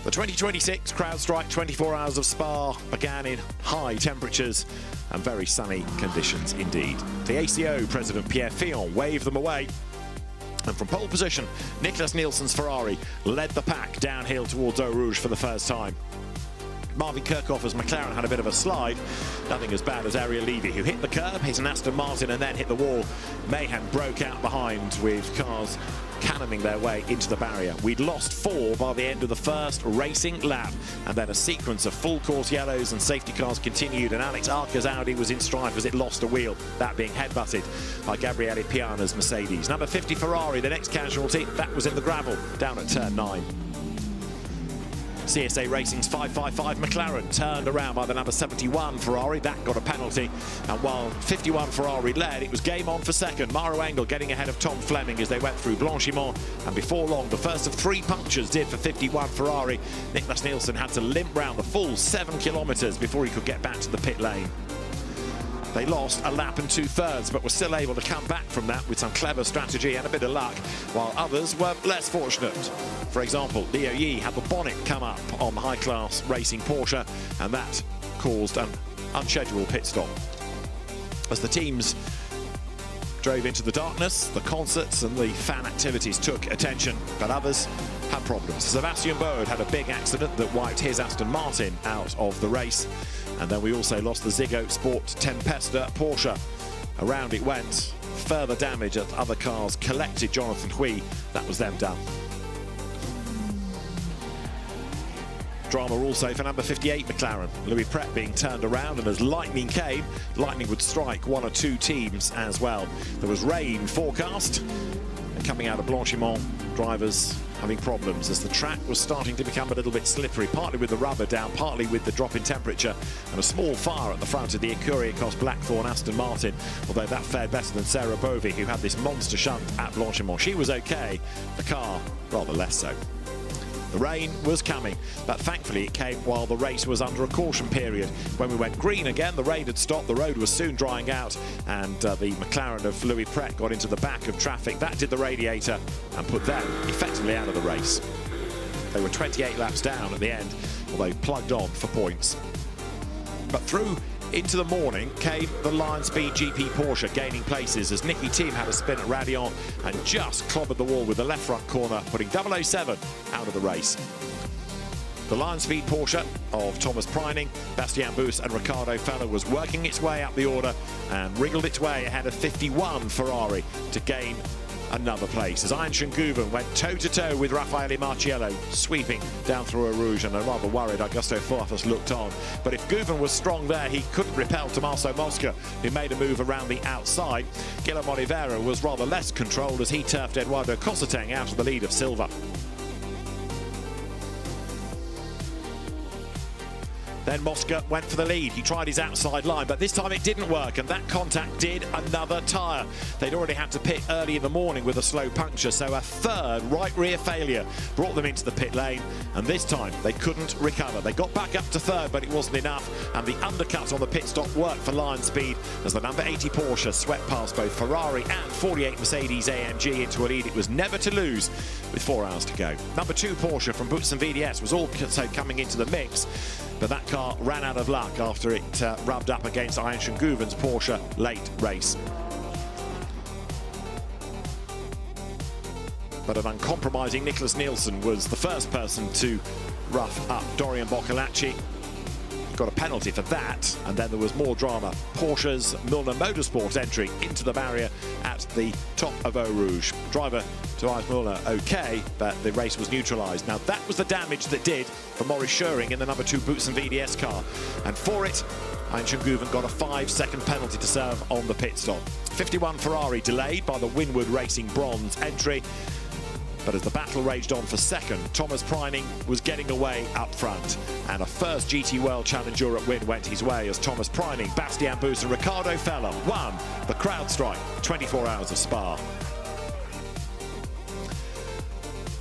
The 2026 CrowdStrike 24 Hours of Spa began in high temperatures and very sunny conditions indeed. The ACO President Pierre Fillon waved them away. And from pole position, Nicholas Nielsen's Ferrari led the pack downhill towards Eau Rouge for the first time. Marvin Kirchhoffer's McLaren had a bit of a slide. Nothing as bad as Ariel Levy, who hit the curb, hit an Aston Martin and then hit the wall. Mayhem broke out behind with cars cannoning their way into the barrier. We'd lost 4 by the end of the first racing lap, and then a sequence of full course yellows and safety cars continued, and Alex Arca's Audi was in strife as it lost a wheel, that being headbutted by Gabriele Piana's Mercedes. Number 50 Ferrari, the next casualty, that was in the gravel down at turn 9. CSA Racing's 555 McLaren turned around by the number 71 Ferrari. That got a penalty. And while 51 Ferrari led, it was game on for second. Maro Engel getting ahead of Tom Fleming as they went through Blanchimont. And before long, the first of 3 punctures did for 51 Ferrari. Nicholas Nielsen had to limp round the full 7 kilometres before he could get back to the pit lane. They lost a lap and 2/3, but were still able to come back from that with some clever strategy and a bit of luck, while others were less fortunate. For example, Leo Yi had the bonnet come up on the high-class racing Porsche, and that caused an unscheduled pit stop. As the teams drove into the darkness, the concerts and the fan activities took attention, but others had problems. Sebastian Bode had a big accident that wiped his Aston Martin out of the race. And then we also lost the Ziggo Sport Tempesta Porsche. Around it went. Further damage as other cars collected Jonathan Hui. That was them done. Drama also for number 58 McLaren. Louis Pret being turned around, and as lightning came, lightning would strike 1 or 2 teams as well. There was rain forecast, and coming out of Blanchimont, drivers having problems as the track was starting to become a little bit slippery, partly with the rubber down, partly with the drop in temperature, and a small fire at the front of the Ecurie-Ecos Blackthorn Aston Martin, although that fared better than Sarah Bovey, who had this monster shunt at Blanchimont. She was okay, the car rather less so. The rain was coming, but thankfully it came while the race was under a caution period. When we went green again, the rain had stopped, the road was soon drying out, and the McLaren of Louis Pret got into the back of traffic. That did the radiator and put them effectively out of the race. They were 28 laps down at the end, although plugged on for points. But through into the morning came the Lion Speed GP Porsche gaining places as Nicky Thiem had a spin at Radion and just clobbered the wall with the left front corner, putting 007 out of the race. The Lion Speed Porsche of Thomas Preining, Bastien Bus and Ricardo Feller was working its way up the order and wriggled its way ahead of 51 Ferrari to gain another place as Ian Schengouwen went toe-to-toe with Raffaele Marciello, sweeping down through Eau Rouge, and a rather worried Augusto Farfus looked on. But if Gouwen was strong there, he couldn't repel Tommaso Mosca, who made a move around the outside. Guillermo Oliveira was rather less controlled as he turfed Eduardo Cosseteng out of the lead of Silva. Then Mosca went for the lead. He tried his outside line, but this time it didn't work, and that contact did another tyre. They'd already had to pit early in the morning with a slow puncture, so a third right rear failure brought them into the pit lane, and this time they couldn't recover. They got back up to third, but it wasn't enough, and the undercut on the pit stop worked for Lion Speed as the number 80 Porsche swept past both Ferrari and 48 Mercedes AMG into a lead it was never to lose with 4 hours to go. Number 2 Porsche from Boots and VDS was also coming into the mix, but that car ran out of luck after it rubbed up against Ian Schengouwen's Porsche late race. But an uncompromising Nicholas Nielsen was the first person to rough up Dorian Boccolacci. Got a penalty for that, and then there was more drama. Porsche's Milner Motorsports entry into the barrier at the top of Eau Rouge. Driver Tobias Milner okay, but the race was neutralised. Now that was the damage that did for Maurice Scheuring in the number 2 Boots and VDS car, and for it Ian Schengouwen got a 5-second penalty to serve on the pit stop. 51 Ferrari delayed by the Winwood Racing bronze entry. But as the battle raged on for second, Thomas Preining was getting away up front. And a first GT World Challenge Europe win went his way as Thomas Preining, Bastien Bus and Ricardo Feller won the CrowdStrike 24 Hours of Spa.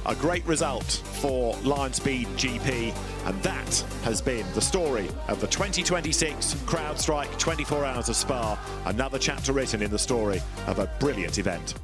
A great result for Lion Speed GP, and that has been the story of the 2026 CrowdStrike 24 Hours of Spa, another chapter written in the story of a brilliant event.